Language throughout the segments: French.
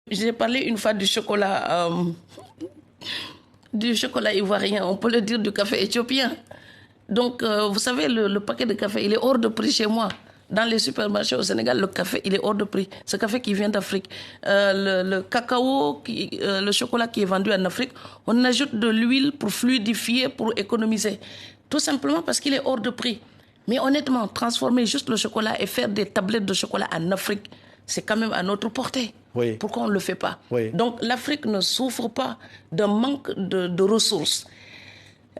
J'ai parlé une fois du chocolat ivoirien, on peut le dire du café éthiopien. Donc, vous savez, le paquet de café, il est hors de prix chez moi. Dans les supermarchés au Sénégal, le café, il est hors de prix. Ce café qui vient d'Afrique. Le cacao, le chocolat qui est vendu en Afrique, on ajoute de l'huile pour fluidifier, pour économiser. Tout simplement parce qu'il est hors de prix. Mais honnêtement, transformer juste le chocolat et faire des tablettes de chocolat en Afrique, c'est quand même à notre portée. Oui. Pourquoi on ne le fait pas? Oui. Donc l'Afrique ne souffre pas d'un manque de ressources.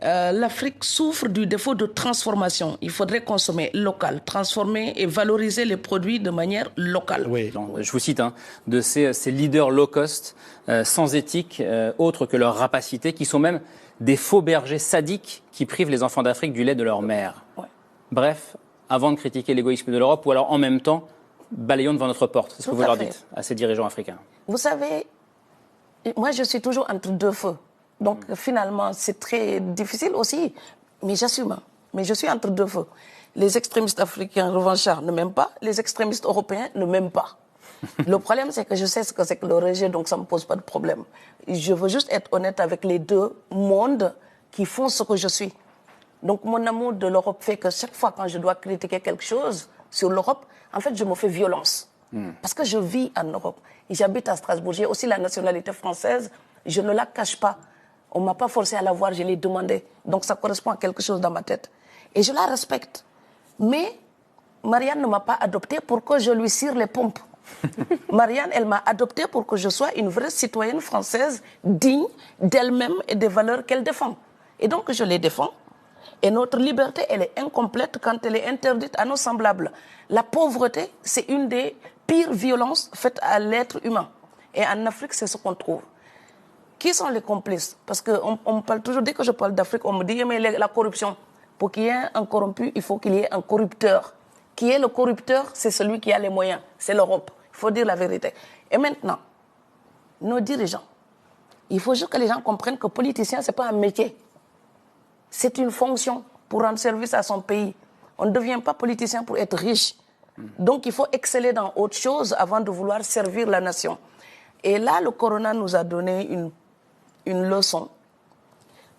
L'Afrique souffre du défaut de transformation. Il faudrait consommer local, transformer et valoriser les produits de manière locale. Oui. Je vous cite, de ces leaders low cost, sans éthique, autres que leur rapacité, qui sont même des faux bergers sadiques qui privent les enfants d'Afrique du lait de leur mère. Ouais. Bref, avant de critiquer l'égoïsme de l'Europe, ou alors en même temps, balayons devant notre porte. C'est ce que vous leur dites à ces dirigeants africains. Vous savez, moi je suis toujours entre deux feux. Donc finalement, c'est très difficile aussi, mais j'assume. Mais je suis entre deux feux. Les extrémistes africains revanchards ne m'aiment pas, les extrémistes européens ne m'aiment pas. Le problème, c'est que je sais ce que c'est que le rejet, donc ça ne me pose pas de problème. Je veux juste être honnête avec les deux mondes qui font ce que je suis. Donc mon amour de l'Europe fait que chaque fois quand je dois critiquer quelque chose sur l'Europe, en fait, je me fais violence. Parce que je vis en Europe et j'habite à Strasbourg. J'ai aussi la nationalité française, je ne la cache pas. On ne m'a pas forcé à l'avoir, je l'ai demandé. Donc ça correspond à quelque chose dans ma tête. Et je la respecte. Mais Marianne ne m'a pas adoptée pour que je lui cire les pompes. Marianne, elle m'a adoptée pour que je sois une vraie citoyenne française digne d'elle-même et des valeurs qu'elle défend. Et donc je les défends. Et notre liberté, elle est incomplète quand elle est interdite à nos semblables. La pauvreté, c'est une des pires violences faites à l'être humain. Et en Afrique, c'est ce qu'on trouve. Qui sont les complices? Parce qu'on parle toujours, dès que je parle d'Afrique, on me dit, mais la corruption. Pour qu'il y ait un corrompu, il faut qu'il y ait un corrupteur. Qui est le corrupteur? C'est celui qui a les moyens. C'est l'Europe. Il faut dire la vérité. Et maintenant, nos dirigeants, il faut juste que les gens comprennent que politicien, ce n'est pas un métier. C'est une fonction pour rendre service à son pays. On ne devient pas politicien pour être riche. Donc il faut exceller dans autre chose avant de vouloir servir la nation. Et là, le corona nous a donné une leçon.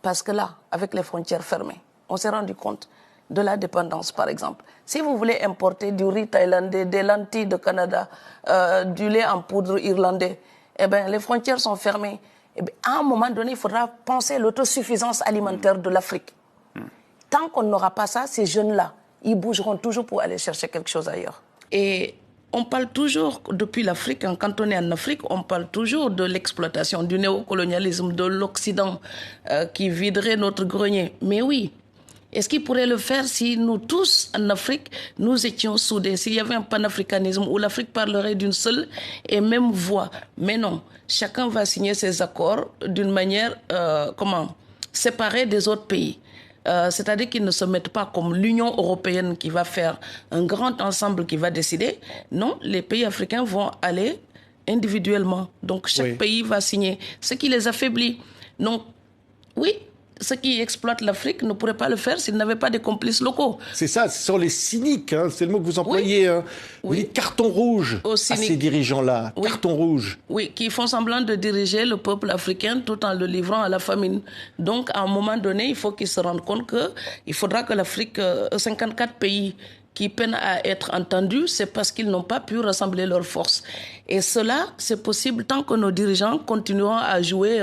Parce que là, avec les frontières fermées, on s'est rendu compte de la dépendance, par exemple. Si vous voulez importer du riz thaïlandais, des lentilles de Canada, du lait en poudre irlandais, eh bien, les frontières sont fermées. Eh bien, à un moment donné, il faudra penser à l'autosuffisance alimentaire de l'Afrique. Tant qu'on n'aura pas ça, ces jeunes-là, ils bougeront toujours pour aller chercher quelque chose ailleurs. Et on parle toujours, depuis l'Afrique, quand on est en Afrique, on parle toujours de l'exploitation, du néocolonialisme, de l'Occident qui viderait notre grenier. Mais oui, est-ce qu'il pourrait le faire si nous tous, en Afrique, nous étions soudés? S'il y avait un panafricanisme où l'Afrique parlerait d'une seule et même voix. Mais non, chacun va signer ses accords d'une manière, séparée des autres pays. C'est-à-dire qu'ils ne se mettent pas comme l'Union européenne qui va faire un grand ensemble qui va décider. Non, les pays africains vont aller individuellement. Donc chaque pays va signer, ce qui les affaiblit. Donc oui, ceux qui exploitent l'Afrique ne pourraient pas le faire s'ils n'avaient pas des complices locaux. C'est ça, ce sont les cyniques, c'est le mot que vous employez. Les cartons rouges à ces dirigeants-là, carton rouge. Oui, qui font semblant de diriger le peuple africain tout en le livrant à la famine. Donc, à un moment donné, il faut qu'ils se rendent compte qu'il faudra que l'Afrique, 54 pays qui peinent à être entendus, c'est parce qu'ils n'ont pas pu rassembler leurs forces. Et cela, c'est possible tant que nos dirigeants continueront à jouer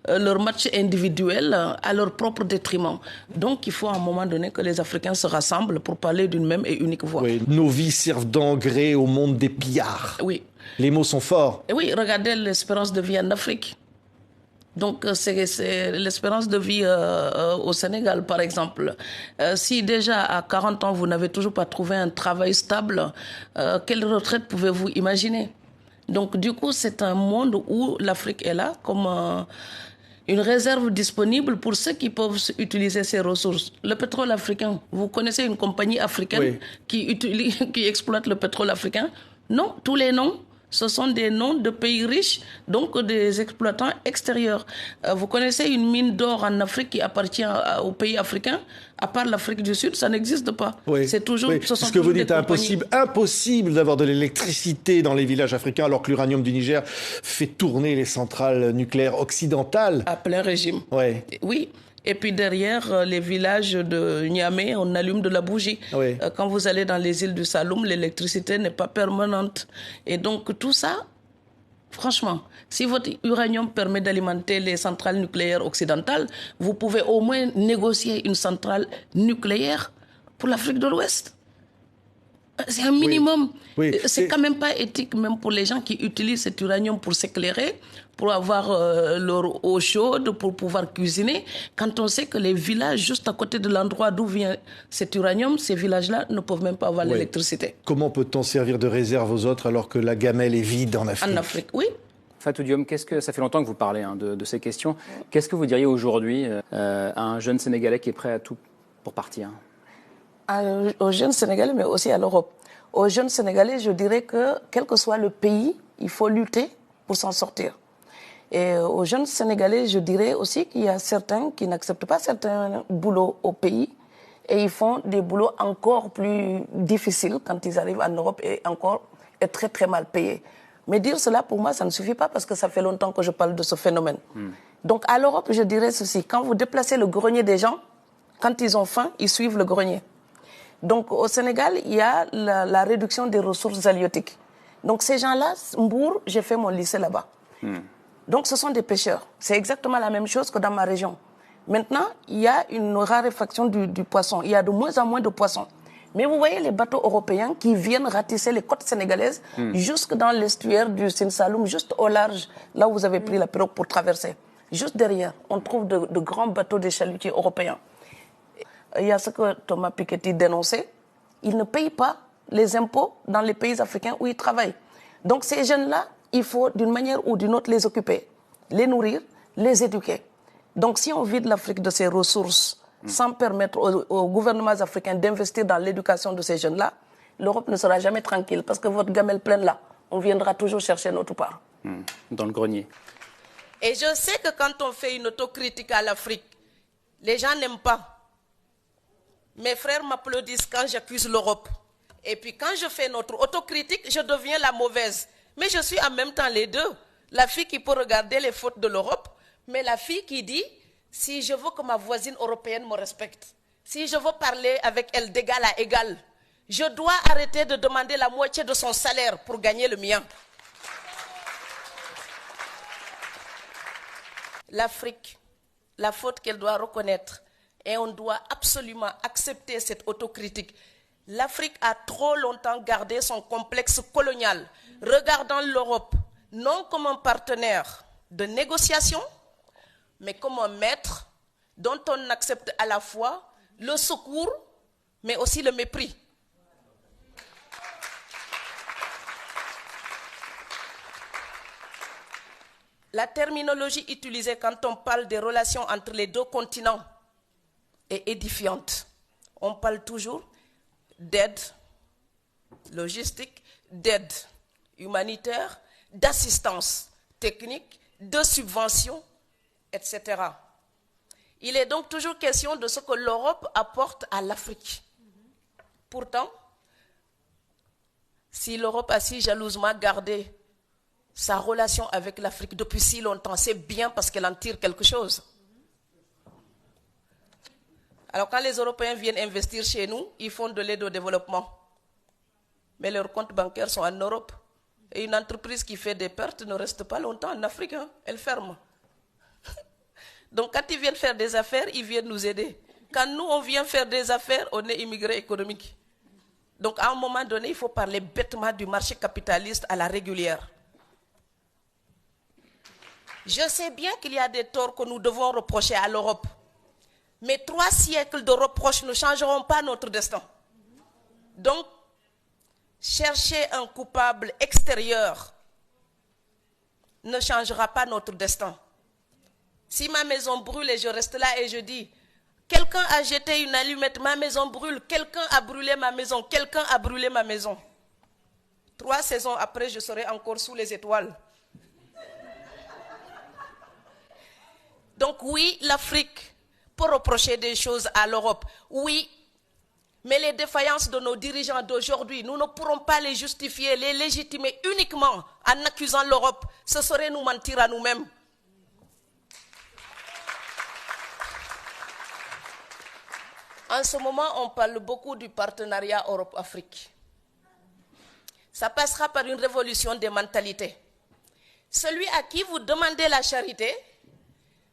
leur match individuel à leur propre détriment. Donc, il faut à un moment donné que les Africains se rassemblent pour parler d'une même et unique voix. Oui, nos vies servent d'engrais au monde des pillards. Oui. Les mots sont forts. Et oui, regardez l'espérance de vie en Afrique. Donc, c'est l'espérance de vie au Sénégal, par exemple. Si déjà à 40 ans, vous n'avez toujours pas trouvé un travail stable, quelle retraite pouvez-vous imaginer? Donc, du coup, c'est un monde où l'Afrique est là comme une réserve disponible pour ceux qui peuvent utiliser ces ressources. Le pétrole africain, vous connaissez une compagnie africaine qui exploite le pétrole africain? Non, tous les noms ce sont des noms de pays riches, donc des exploitants extérieurs. Vous connaissez une mine d'or en Afrique qui appartient aux pays africains? À part l'Afrique du Sud, ça n'existe pas. Oui, c'est toujours, oui. Ce que vous dites, impossible d'avoir de l'électricité dans les villages africains, alors que l'uranium du Niger fait tourner les centrales nucléaires occidentales. À plein régime. Oui. Oui. Et puis derrière les villages de Niamey, on allume de la bougie. Oui. Quand vous allez dans les îles du Saloum, l'électricité n'est pas permanente. Et donc tout ça, franchement, si votre uranium permet d'alimenter les centrales nucléaires occidentales, vous pouvez au moins négocier une centrale nucléaire pour l'Afrique de l'Ouest. C'est un minimum. Oui. Oui. C'est quand même pas éthique, même pour les gens qui utilisent cet uranium pour s'éclairer, pour avoir leur eau chaude, pour pouvoir cuisiner. Quand on sait que les villages juste à côté de l'endroit d'où vient cet uranium, ces villages-là ne peuvent même pas avoir l'électricité. Comment peut-on servir de réserve aux autres alors que la gamelle est vide en Afrique? En Afrique, oui. Fatou Diome, ça fait longtemps que vous parlez de ces questions. Qu'est-ce que vous diriez aujourd'hui à un jeune Sénégalais qui est prêt à tout pour partir? Aux jeunes Sénégalais, mais aussi à l'Europe. Aux jeunes Sénégalais, je dirais que, quel que soit le pays, il faut lutter pour s'en sortir. Et aux jeunes Sénégalais, je dirais aussi qu'il y a certains qui n'acceptent pas certains boulots au pays et ils font des boulots encore plus difficiles quand ils arrivent en Europe et très très mal payés. Mais dire cela, pour moi, ça ne suffit pas parce que ça fait longtemps que je parle de ce phénomène. Donc à l'Europe, je dirais ceci. Quand vous déplacez le grenier des gens, quand ils ont faim, ils suivent le grenier. Donc au Sénégal, il y a la réduction des ressources halieutiques. Donc ces gens-là, Mbour, j'ai fait mon lycée là-bas. Donc ce sont des pêcheurs. C'est exactement la même chose que dans ma région. Maintenant, il y a une raréfaction du poisson. Il y a de moins en moins de poissons. Mais vous voyez les bateaux européens qui viennent ratisser les côtes sénégalaises jusque dans l'estuaire du Sine Saloum, juste au large, là où vous avez pris la pirogue pour traverser. Juste derrière, on trouve de grands bateaux des chalutiers européens. Il y a ce que Thomas Piketty dénonçait. Ils ne payent pas les impôts dans les pays africains où ils travaillent. Donc ces jeunes-là, il faut d'une manière ou d'une autre les occuper, les nourrir, les éduquer. Donc si on vide l'Afrique de ses ressources sans permettre aux gouvernements africains d'investir dans l'éducation de ces jeunes-là, l'Europe ne sera jamais tranquille parce que votre gamelle pleine là, on viendra toujours chercher notre part. Dans le grenier. Et je sais que quand on fait une autocritique à l'Afrique, les gens n'aiment pas. Mes frères m'applaudissent quand j'accuse l'Europe. Et puis quand je fais notre autocritique, je deviens la mauvaise. Mais je suis en même temps les deux. La fille qui peut regarder les fautes de l'Europe, mais la fille qui dit, si je veux que ma voisine européenne me respecte, si je veux parler avec elle d'égal à égal, je dois arrêter de demander la moitié de son salaire pour gagner le mien. L'Afrique, la faute qu'elle doit reconnaître, et on doit absolument accepter cette autocritique. L'Afrique a trop longtemps gardé son complexe colonial, regardant l'Europe non comme un partenaire de négociation, mais comme un maître dont on accepte à la fois le secours, mais aussi le mépris. La terminologie utilisée quand on parle des relations entre les deux continents est édifiante. On parle toujours d'aide logistique, d'aide humanitaire, d'assistance technique, de subvention, etc. Il est donc toujours question de ce que l'Europe apporte à l'Afrique. Pourtant, si l'Europe a si jalousement gardé sa relation avec l'Afrique depuis si longtemps, c'est bien parce qu'elle en tire quelque chose. Alors quand les Européens viennent investir chez nous, ils font de l'aide au développement. Mais leurs comptes bancaires sont en Europe. Et une entreprise qui fait des pertes ne reste pas longtemps en Afrique, hein. Elle ferme. Donc quand ils viennent faire des affaires, ils viennent nous aider. Quand nous, on vient faire des affaires, on est immigrés économiques. Donc à un moment donné, il faut parler bêtement du marché capitaliste à la régulière. Je sais bien qu'il y a des torts que nous devons reprocher à l'Europe. Mais 3 siècles de reproches ne changeront pas notre destin. Donc, chercher un coupable extérieur ne changera pas notre destin. Si ma maison brûle et je reste là et je dis, quelqu'un a jeté une allumette, ma maison brûle, quelqu'un a brûlé ma maison, quelqu'un a brûlé ma maison. 3 saisons après, je serai encore sous les étoiles. Donc oui, l'Afrique peut reprocher des choses à l'Europe. Oui, mais les défaillances de nos dirigeants d'aujourd'hui, nous ne pourrons pas les justifier, les légitimer uniquement en accusant l'Europe. Ce serait nous mentir à nous-mêmes. En ce moment, on parle beaucoup du partenariat Europe-Afrique. Ça passera par une révolution des mentalités. Celui à qui vous demandez la charité,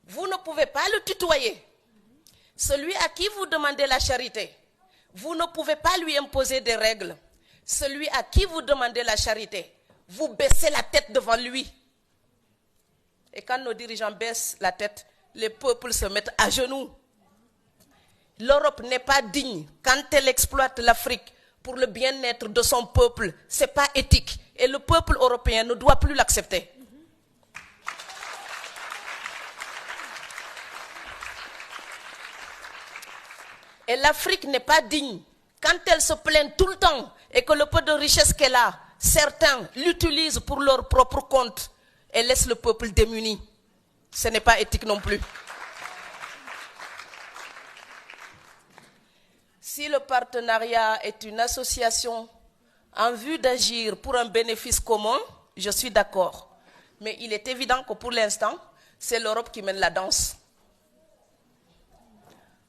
vous ne pouvez pas le tutoyer. Celui à qui vous demandez la charité, vous ne pouvez pas lui imposer des règles. Celui à qui vous demandez la charité, vous baissez la tête devant lui. Et quand nos dirigeants baissent la tête, les peuples se mettent à genoux. L'Europe n'est pas digne quand elle exploite l'Afrique pour le bien-être de son peuple. Ce n'est pas éthique. Et le peuple européen ne doit plus l'accepter. Et l'Afrique n'est pas digne quand elle se plaint tout le temps et que le peu de richesse qu'elle a, certains l'utilisent pour leur propre compte et laissent le peuple démuni. Ce n'est pas éthique non plus. Si le partenariat est une association en vue d'agir pour un bénéfice commun, je suis d'accord. Mais il est évident que pour l'instant, c'est l'Europe qui mène la danse.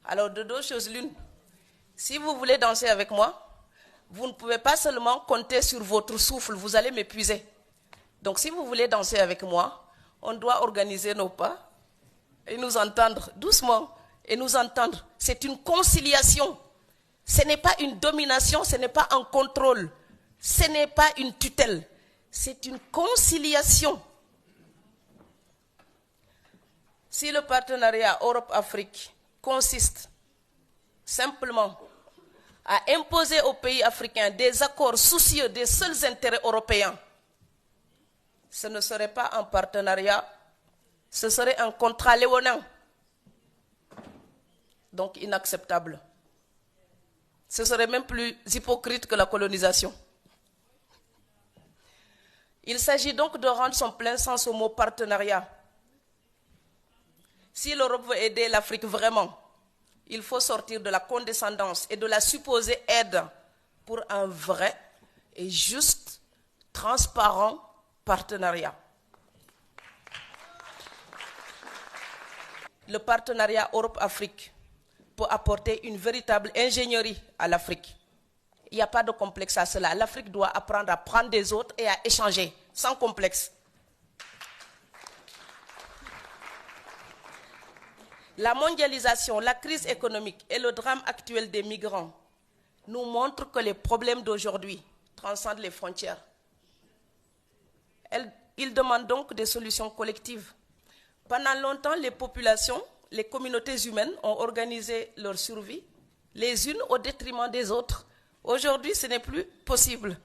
Alors de deux choses l'une, si vous voulez danser avec moi, vous ne pouvez pas seulement compter sur votre souffle, vous allez m'épuiser. Donc si vous voulez danser avec moi, on doit organiser nos pas et nous entendre doucement et nous entendre. C'est une conciliation. Ce n'est pas une domination, ce n'est pas un contrôle, ce n'est pas une tutelle, c'est une conciliation. Si le partenariat Europe-Afrique consiste simplement à imposer aux pays africains des accords soucieux des seuls intérêts européens, ce ne serait pas un partenariat, ce serait un contrat léonin, donc inacceptable. Ce serait même plus hypocrite que la colonisation. Il s'agit donc de rendre son plein sens au mot partenariat. Si l'Europe veut aider l'Afrique vraiment, il faut sortir de la condescendance et de la supposée aide pour un vrai et juste, transparent partenariat. Le partenariat Europe-Afrique peut apporter une véritable ingénierie à l'Afrique. Il n'y a pas de complexe à cela. L'Afrique doit apprendre à prendre des autres et à échanger, sans complexe. La mondialisation, la crise économique et le drame actuel des migrants nous montrent que les problèmes d'aujourd'hui transcendent les frontières. Ils demandent donc des solutions collectives. Pendant longtemps, les populations, les communautés humaines ont organisé leur survie, les unes au détriment des autres. Aujourd'hui, ce n'est plus possible.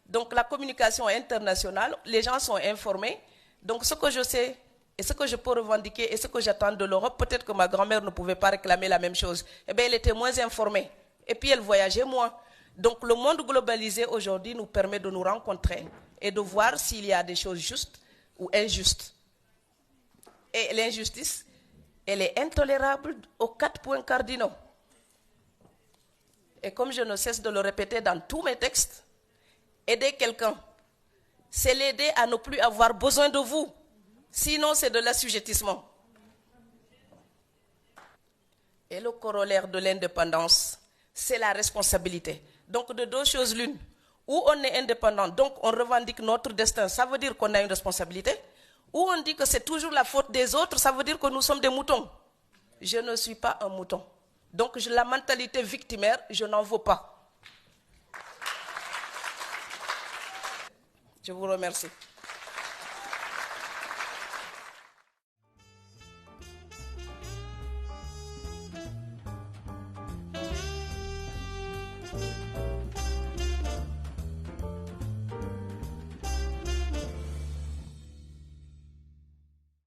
Donc la communication est internationale, les gens sont informés. Donc ce que je sais et ce que je peux revendiquer et ce que j'attends de l'Europe, peut-être que ma grand-mère ne pouvait pas réclamer la même chose. Eh bien, elle était moins informée. Et puis elle voyageait moins. Donc le monde globalisé aujourd'hui nous permet de nous rencontrer et de voir s'il y a des choses justes ou injustes. Et l'injustice, elle est intolérable aux 4 points cardinaux. Et comme je ne cesse de le répéter dans tous mes textes, aider quelqu'un, c'est l'aider à ne plus avoir besoin de vous. Sinon, c'est de l'assujettissement. Et le corollaire de l'indépendance, c'est la responsabilité. Donc, de deux choses l'une. Ou on est indépendant, donc on revendique notre destin, ça veut dire qu'on a une responsabilité. Ou on dit que c'est toujours la faute des autres, ça veut dire que nous sommes des moutons. Je ne suis pas un mouton. Donc la mentalité victimaire, je n'en veux pas. Je vous remercie.